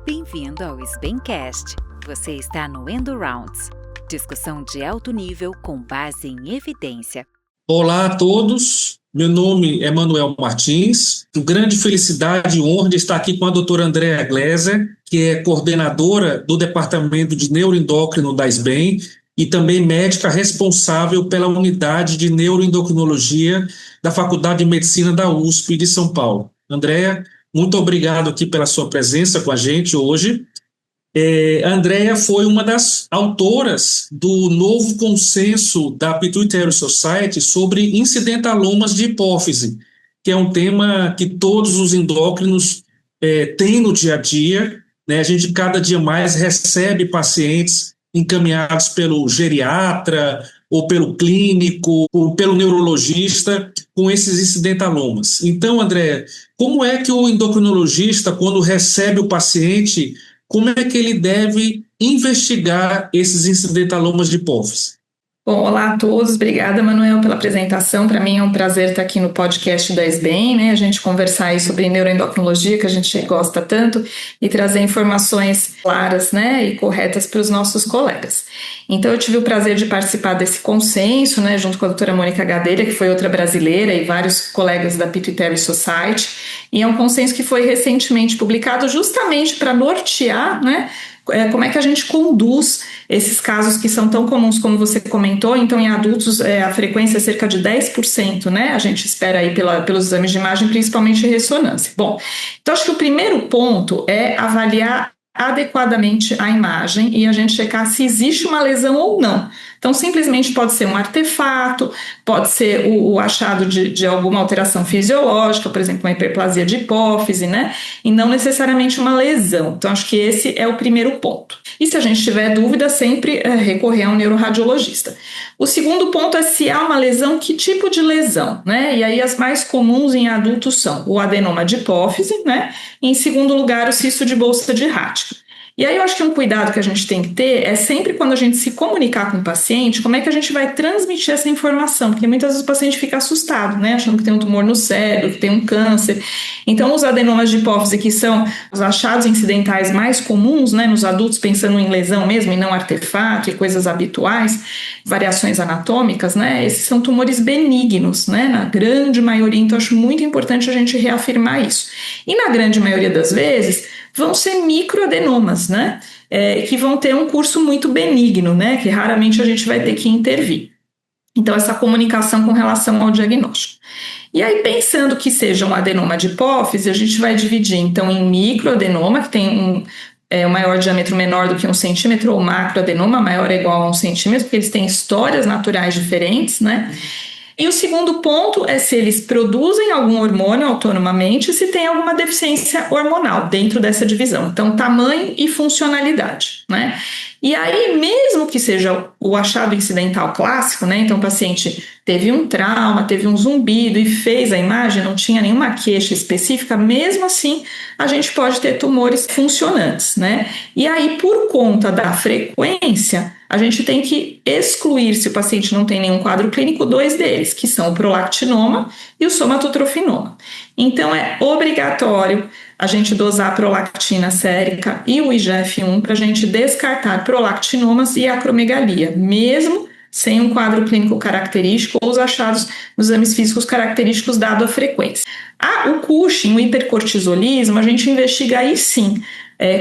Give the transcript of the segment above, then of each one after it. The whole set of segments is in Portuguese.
Bem-vindo ao SBEMcast. Você está no EndoRounds, discussão de alto nível com base em evidência. Olá a todos, meu nome é Manuel Martins. Com grande felicidade e honra de estar aqui com a doutora Andrea Gleiser, que é coordenadora do Departamento de Neuroendócrino da SBEM e também médica responsável pela unidade de neuroendocrinologia da Faculdade de Medicina da USP de São Paulo. Andrea, muito obrigado aqui pela sua presença com a gente hoje. A Andrea foi uma das autoras do novo consenso da Pituitary Society sobre incidentalomas de hipófise, que é um tema que todos os endócrinos têm no dia a dia, né? A gente cada dia mais recebe pacientes encaminhados pelo geriatra, ou pelo clínico, ou pelo neurologista, com esses incidentalomas. Então, Andrea, como é que o endocrinologista, quando recebe o paciente, como é que ele deve investigar esses incidentalomas de hipófise? Bom, olá a todos, obrigada, Manuel, pela apresentação. Para mim é um prazer estar aqui no podcast da SBEM, né? A gente conversar aí sobre neuroendocrinologia, que a gente gosta tanto, e trazer informações claras, né, e corretas para os nossos colegas. Então, eu tive o prazer de participar desse consenso, né, junto com a doutora Mônica Gadelha, que foi outra brasileira, e vários colegas da Pituitary Society, e é um consenso que foi recentemente publicado justamente para nortear, né, como é que a gente conduz esses casos que são tão comuns como você comentou. Então, em adultos, a frequência é cerca de 10%, né? A gente espera aí pelos exames de imagem, principalmente ressonância. Bom, então acho que o primeiro ponto é avaliar adequadamente a imagem e a gente checar se existe uma lesão ou não. Então, simplesmente pode ser um artefato, pode ser o achado de alguma alteração fisiológica, por exemplo, uma hiperplasia de hipófise, né? E não necessariamente uma lesão. Então, acho que esse é o primeiro ponto. E se a gente tiver dúvida, sempre recorrer a um neuroradiologista. O segundo ponto é se há uma lesão, que tipo de lesão, né? E aí as mais comuns em adultos são o adenoma de hipófise, né? E em segundo lugar, o cisto de bolsa de Hátch. E aí eu acho que um cuidado que a gente tem que ter é sempre quando a gente se comunicar com o paciente, como é que a gente vai transmitir essa informação, porque muitas vezes o paciente fica assustado, né, achando que tem um tumor no cérebro, que tem um câncer. Então os adenomas de hipófise, que são os achados incidentais mais comuns, né, nos adultos, pensando em lesão mesmo e não artefato e coisas habituais, variações anatômicas, né, esses são tumores benignos, né, na grande maioria. Então acho muito importante a gente reafirmar isso. E na grande maioria das vezes vão ser microadenomas, né? Que vão ter um curso muito benigno, né? Que raramente a gente vai ter que intervir. Então, essa comunicação com relação ao diagnóstico. E aí, pensando que seja um adenoma de hipófise, a gente vai dividir, então, em microadenoma, que tem um maior diâmetro menor do que 1 centímetro, ou macroadenoma, maior ou igual a 1 centímetro, porque eles têm histórias naturais diferentes, né? E o segundo ponto é se eles produzem algum hormônio autonomamente e se tem alguma deficiência hormonal dentro dessa divisão. Então, tamanho e funcionalidade, né? E aí, mesmo que seja o achado incidental clássico, né? Então, o paciente teve um trauma, teve um zumbido e fez a imagem, não tinha nenhuma queixa específica, mesmo assim, a gente pode ter tumores funcionantes, né? E aí, por conta da frequência, a gente tem que excluir, se o paciente não tem nenhum quadro clínico, 2 deles, que são o prolactinoma e o somatotrofinoma. Então, é obrigatório a gente dosar a prolactina sérica e o IGF-1 para a gente descartar prolactinomas e acromegalia, mesmo sem um quadro clínico característico ou os achados nos exames físicos característicos dado a frequência. O Cushing, o hipercortisolismo, a gente investiga aí sim,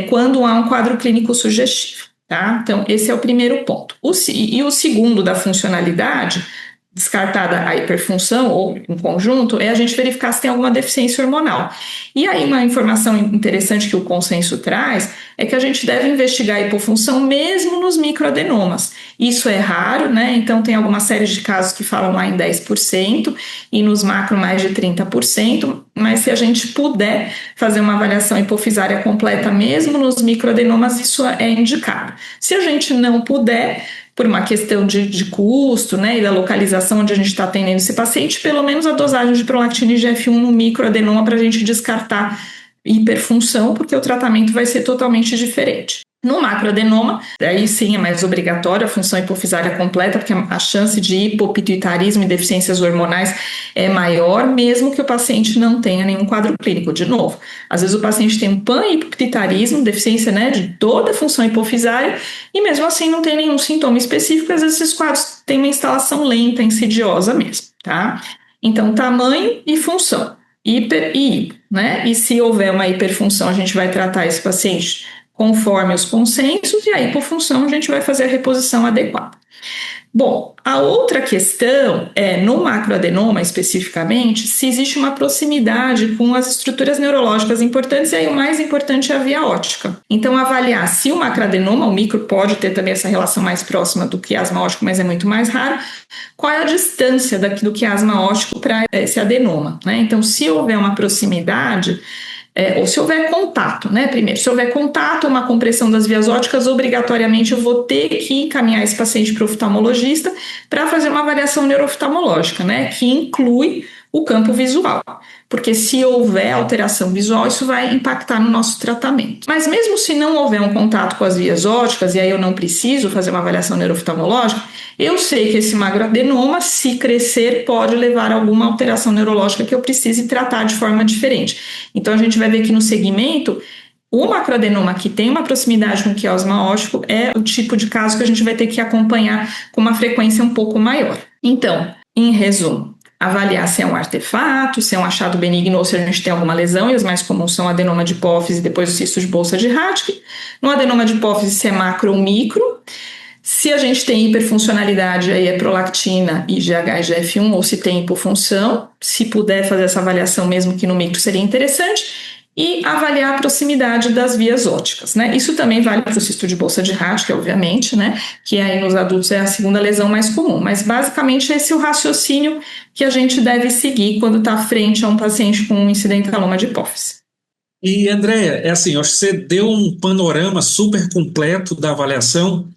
quando há um quadro clínico sugestivo. Tá? Então, esse é o primeiro ponto. E o segundo, da funcionalidade, descartada a hiperfunção ou em conjunto, é a gente verificar se tem alguma deficiência hormonal. E aí uma informação interessante que o consenso traz é que a gente deve investigar a hipofunção mesmo nos microadenomas. Isso é raro, né? Então tem alguma série de casos que falam lá em 10% e nos macro mais de 30%, mas se a gente puder fazer uma avaliação hipofisária completa mesmo nos microadenomas, isso é indicado. Se a gente não puder, por uma questão de custo, né, e da localização onde a gente está atendendo esse paciente, pelo menos a dosagem de prolactina e IGF-1 no microadenoma para a gente descartar hiperfunção, porque o tratamento vai ser totalmente diferente. No macroadenoma, aí sim é mais obrigatório a função hipofisária completa, porque a chance de hipopituitarismo e deficiências hormonais é maior, mesmo que o paciente não tenha nenhum quadro clínico. De novo, às vezes o paciente tem um panhipopituitarismo, deficiência, né, de toda a função hipofisária, e mesmo assim não tem nenhum sintoma específico, às vezes esses quadros têm uma instalação lenta, insidiosa mesmo, tá? Então, tamanho e função, hiper e hipo, né? E se houver uma hiperfunção, a gente vai tratar esse paciente conforme os consensos, e a hipofunção a gente vai fazer a reposição adequada. Bom, a outra questão é, no macroadenoma especificamente, se existe uma proximidade com as estruturas neurológicas importantes, e aí o mais importante é a via óptica. Então, avaliar se o macroadenoma, o micro pode ter também essa relação mais próxima do quiasma óptico, mas é muito mais raro, qual é a distância do quiasma óptico para esse adenoma, né? Então, se houver uma proximidade, ou se houver contato, né? Primeiro, se houver contato, uma compressão das vias ópticas, obrigatoriamente eu vou ter que encaminhar esse paciente para o oftalmologista para fazer uma avaliação neurooftalmológica, né? Que inclui o campo visual, porque se houver alteração visual, isso vai impactar no nosso tratamento. Mas mesmo se não houver um contato com as vias ópticas, e aí eu não preciso fazer uma avaliação neurooftalmológica, eu sei que esse macroadenoma, se crescer, pode levar a alguma alteração neurológica que eu precise tratar de forma diferente. Então, a gente vai ver que no segmento, o macroadenoma que tem uma proximidade com o quiasma óptico é o tipo de caso que a gente vai ter que acompanhar com uma frequência um pouco maior. Então, em resumo, avaliar se é um artefato, se é um achado benigno ou se a gente tem alguma lesão, e as mais comuns são adenoma de hipófise e depois o cisto de bolsa de Raschke. No adenoma de hipófise, se é macro ou micro. Se a gente tem hiperfuncionalidade, aí é prolactina, IGH e GF1, ou se tem hipofunção, se puder fazer essa avaliação mesmo que no micro seria interessante, e avaliar a proximidade das vias ópticas, né? Isso também vale para o cisto de bolsa de Raschke, obviamente, né? Que aí nos adultos é a segunda lesão mais comum, mas basicamente esse é o raciocínio que a gente deve seguir quando está frente a um paciente com um incidentaloma de hipófise. E, Andréia, é assim, acho que você deu um panorama super completo da avaliação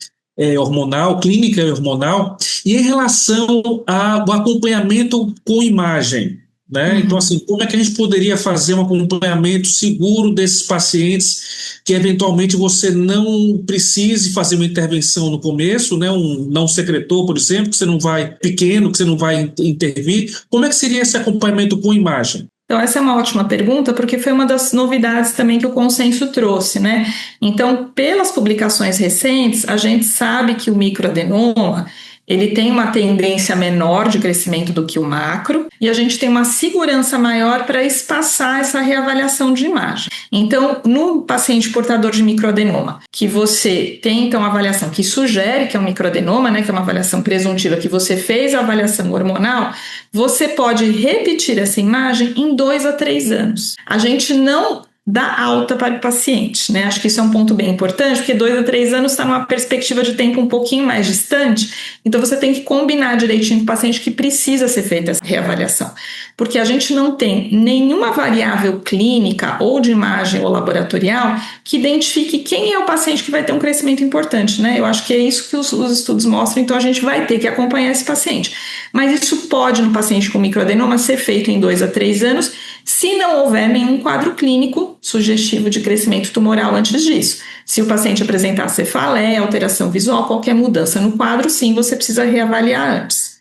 hormonal, clínica e hormonal, e em relação ao acompanhamento com imagem, né? Então, assim, como é que a gente poderia fazer um acompanhamento seguro desses pacientes que, eventualmente, você não precise fazer uma intervenção no começo, né? Um não secretor, por exemplo, que você não vai pequeno, que você não vai intervir. Como é que seria esse acompanhamento com imagem? Então, essa é uma ótima pergunta, porque foi uma das novidades também que o consenso trouxe, né? Então, pelas publicações recentes, a gente sabe que o microadenoma, ele tem uma tendência menor de crescimento do que o macro, e a gente tem uma segurança maior para espaçar essa reavaliação de imagem. Então, no paciente portador de microadenoma, que você tem, então, a avaliação que sugere que é um microadenoma, né, que é uma avaliação presuntiva, que você fez a avaliação hormonal, você pode repetir essa imagem em 2 a 3 anos. A gente não dá alta para o paciente, né? Acho que isso é um ponto bem importante, porque 2 a 3 anos está numa perspectiva de tempo um pouquinho mais distante, então você tem que combinar direitinho com o paciente que precisa ser feita essa reavaliação, porque a gente não tem nenhuma variável clínica ou de imagem ou laboratorial que identifique quem é o paciente que vai ter um crescimento importante, né? Eu acho que é isso que os estudos mostram, então a gente vai ter que acompanhar esse paciente. Mas isso pode, no paciente com microadenoma, ser feito em 2 a 3 anos, se não houver nenhum quadro clínico sugestivo de crescimento tumoral antes disso. Se o paciente apresentar cefaleia, alteração visual, qualquer mudança no quadro, sim, você precisa reavaliar antes.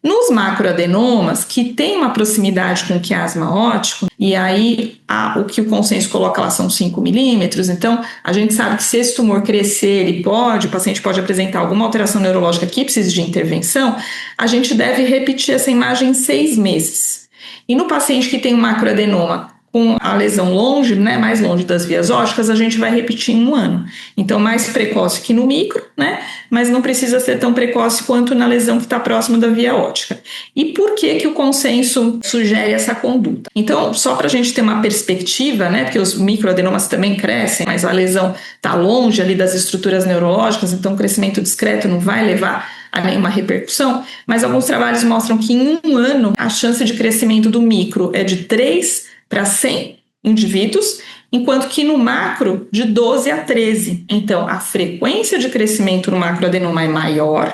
Nos macroadenomas, que tem uma proximidade com o quiasma óptico, e aí o que o consenso coloca lá são 5 milímetros, então a gente sabe que se esse tumor crescer, o paciente pode apresentar alguma alteração neurológica que precise de intervenção, a gente deve repetir essa imagem em 6 meses. E no paciente que tem um macroadenoma com a lesão longe, né, mais longe das vias ópticas, a gente vai repetir em 1 ano. Então, mais precoce que no micro, né, mas não precisa ser tão precoce quanto na lesão que está próxima da via óptica. E por que o consenso sugere essa conduta? Então, só para a gente ter uma perspectiva, né, porque os microadenomas também crescem, mas a lesão está longe ali das estruturas neurológicas, então o crescimento discreto não vai levar a nenhuma repercussão, mas alguns trabalhos mostram que em 1 ano a chance de crescimento do micro é de 3 para 100 indivíduos, enquanto que no macro de 12 a 13. Então, a frequência de crescimento no macroadenoma é maior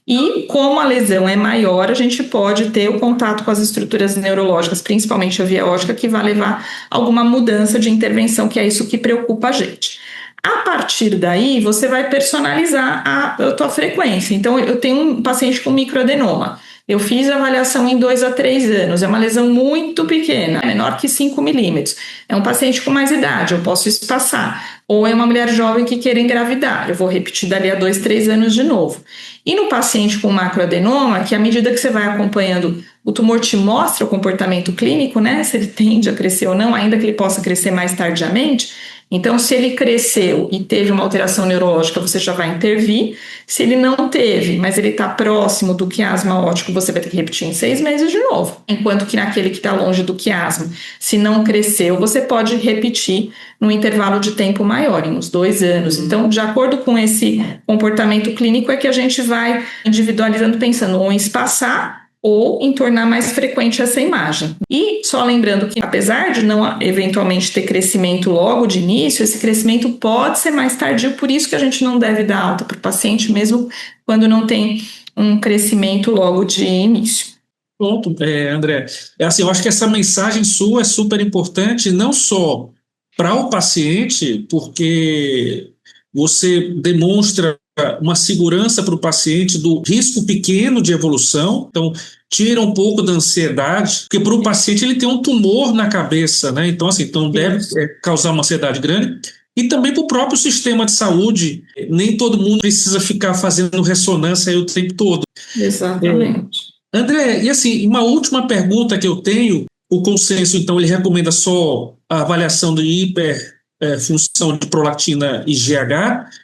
E como a lesão é maior, a gente pode ter o contato com as estruturas neurológicas, principalmente a via óptica, que vai levar a alguma mudança de intervenção, que é isso que preocupa a gente. A partir daí, você vai personalizar a tua frequência. Então, eu tenho um paciente com microadenoma. Eu fiz a avaliação em 2 a 3 anos. É uma lesão muito pequena, menor que 5 milímetros. É um paciente com mais idade, eu posso espaçar. Ou é uma mulher jovem que queira engravidar. Eu vou repetir dali a 2, 3 anos de novo. E no paciente com macroadenoma, que à medida que você vai acompanhando, o tumor te mostra o comportamento clínico, né? Se ele tende a crescer ou não, ainda que ele possa crescer mais tardiamente. Então, se ele cresceu e teve uma alteração neurológica, você já vai intervir. Se ele não teve, mas ele está próximo do quiasma óptico, você vai ter que repetir em 6 meses de novo. Enquanto que naquele que está longe do quiasma, se não cresceu, você pode repetir num intervalo de tempo maior, em uns 2 anos. Então, de acordo com esse comportamento clínico, é que a gente vai individualizando, pensando ou em espaçar ou em tornar mais frequente essa imagem. E só lembrando que, apesar de não eventualmente ter crescimento logo de início, esse crescimento pode ser mais tardio, por isso que a gente não deve dar alta para o paciente, mesmo quando não tem um crescimento logo de início. Pronto, André. Eu acho que essa mensagem sua é super importante, não só para o paciente, porque você demonstra uma segurança para o paciente do risco pequeno de evolução, então tira um pouco da ansiedade, porque para o paciente ele tem um tumor na cabeça, né? Então, assim, então deve causar uma ansiedade grande. E também para o próprio sistema de saúde, nem todo mundo precisa ficar fazendo ressonância aí o tempo todo. Exatamente. André, e assim, uma última pergunta que eu tenho, o consenso, então, ele recomenda só a avaliação de hiperfunção de prolactina e GH,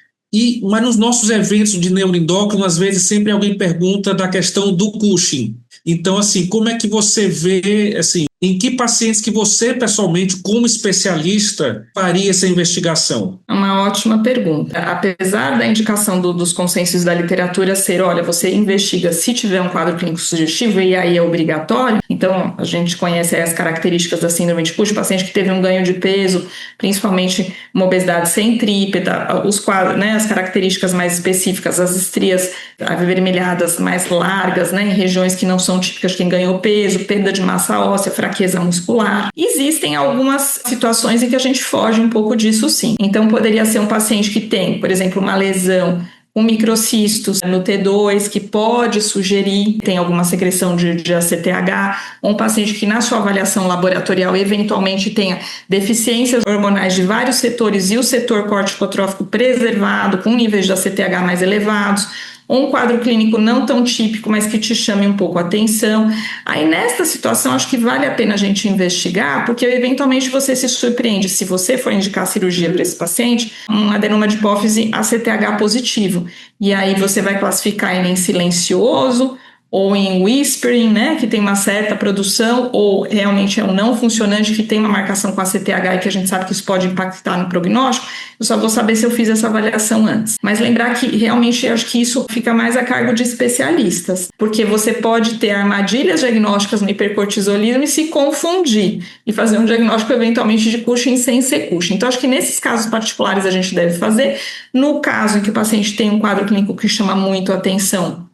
mas nos nossos eventos de neuroendócrino, às vezes sempre alguém pergunta da questão do Cushing. Então, assim, como é que você vê, assim, em que pacientes que você, pessoalmente, como especialista, faria essa investigação? É uma ótima pergunta. Apesar da indicação dos consensos da literatura ser, olha, você investiga se tiver um quadro clínico sugestivo e aí é obrigatório. Então, a gente conhece as características da síndrome de Cushing, paciente que teve um ganho de peso, principalmente uma obesidade centrípeta, os quadros, né, as características mais específicas, as estrias avermelhadas mais largas, né, em regiões que não são típicas de quem ganhou peso, perda de massa óssea, fraqueza muscular. Existem algumas situações em que a gente foge um pouco disso, sim. Então, poderia ser um paciente que tem, por exemplo, uma lesão com microcistos no T2, que pode sugerir, tem alguma secreção de ACTH, um paciente que na sua avaliação laboratorial eventualmente tenha deficiências hormonais de vários setores e o setor corticotrófico preservado, com níveis de ACTH mais elevados, um quadro clínico não tão típico, mas que te chame um pouco a atenção. Aí, nesta situação, acho que vale a pena a gente investigar, porque eventualmente você se surpreende, se você for indicar cirurgia para esse paciente, um adenoma de hipófise ACTH positivo. E aí você vai classificar ele em silencioso, ou em whispering, né, que tem uma certa produção, ou realmente é um não funcionante que tem uma marcação com a CTH e que a gente sabe que isso pode impactar no prognóstico. Eu só vou saber se eu fiz essa avaliação antes. Mas lembrar que realmente eu acho que isso fica mais a cargo de especialistas, porque você pode ter armadilhas diagnósticas no hipercortisolismo e se confundir e fazer um diagnóstico eventualmente de Cushing sem ser Cushing. Então acho que nesses casos particulares a gente deve fazer. No caso em que o paciente tem um quadro clínico que chama muito a atenção,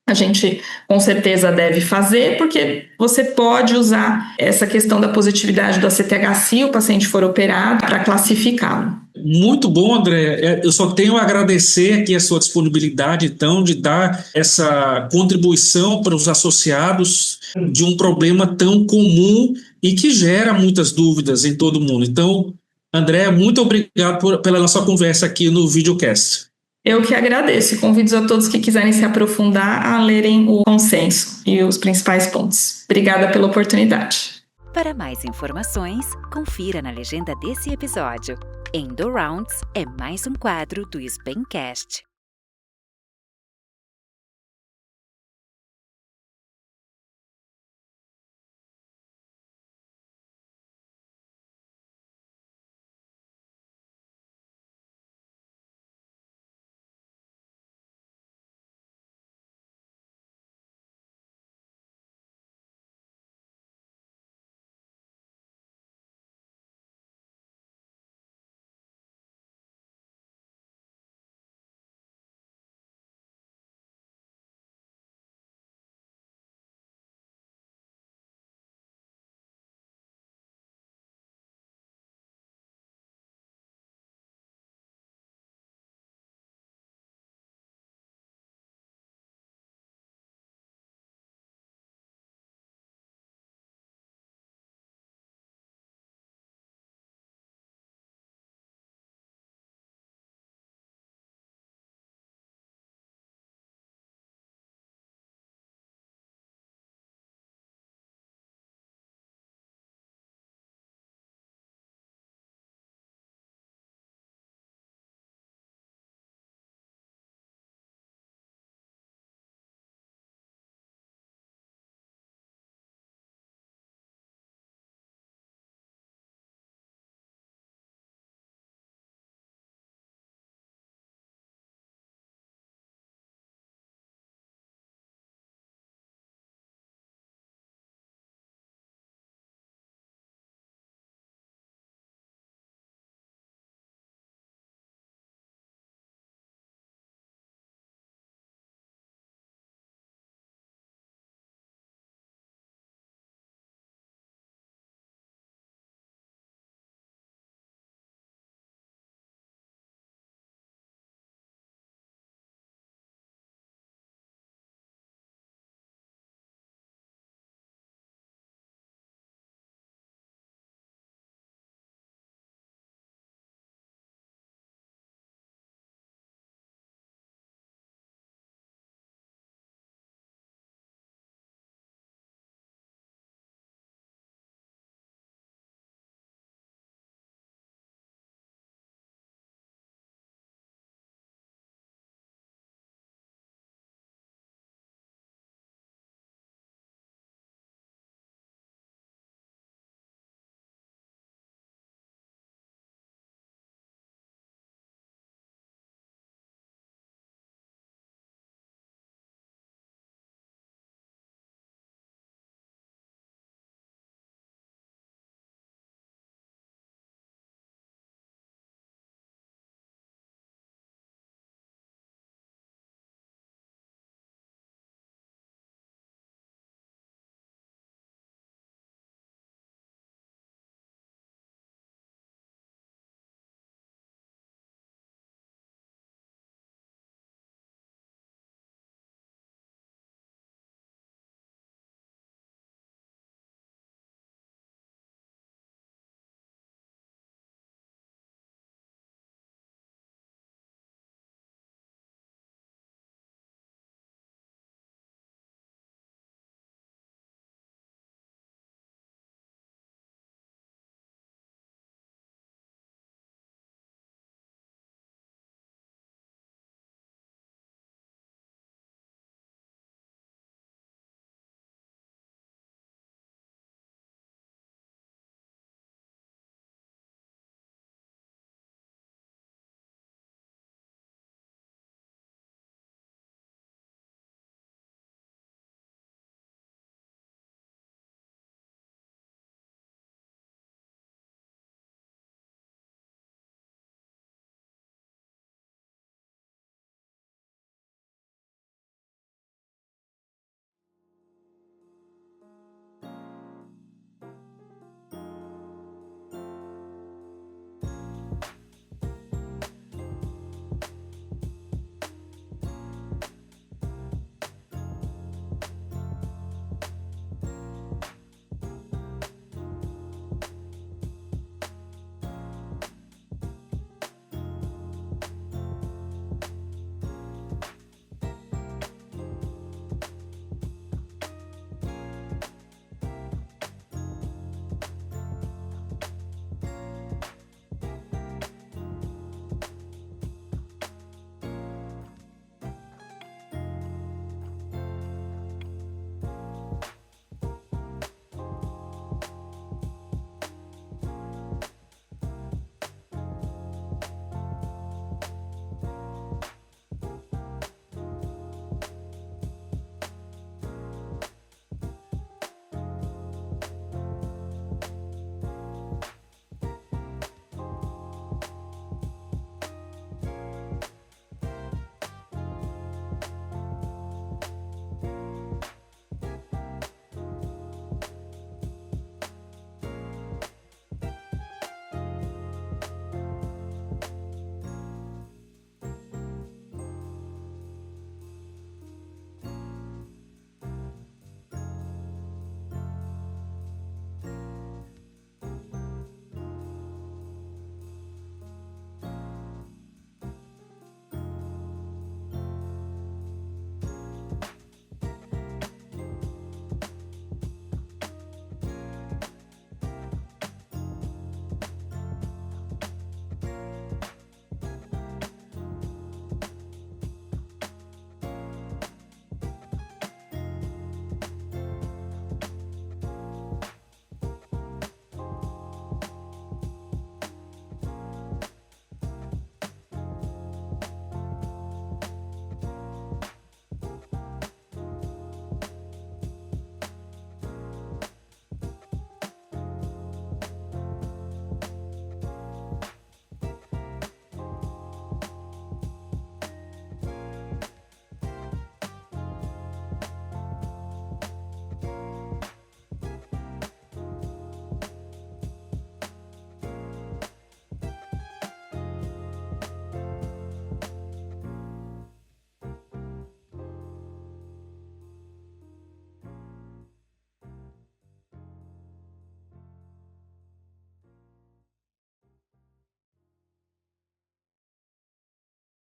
a gente com certeza deve fazer, porque você pode usar essa questão da positividade do ACTH se o paciente for operado para classificá-lo. Muito bom, André. Eu só tenho a agradecer aqui a sua disponibilidade, então, de dar essa contribuição para os associados de um problema tão comum e que gera muitas dúvidas em todo mundo. Então, André, muito obrigado pela nossa conversa aqui no videocast. Eu que agradeço e convido a todos que quiserem se aprofundar a lerem o consenso e os principais pontos. Obrigada pela oportunidade. Para mais informações, confira na legenda desse episódio. Endo Rounds é mais um quadro do Spaincast.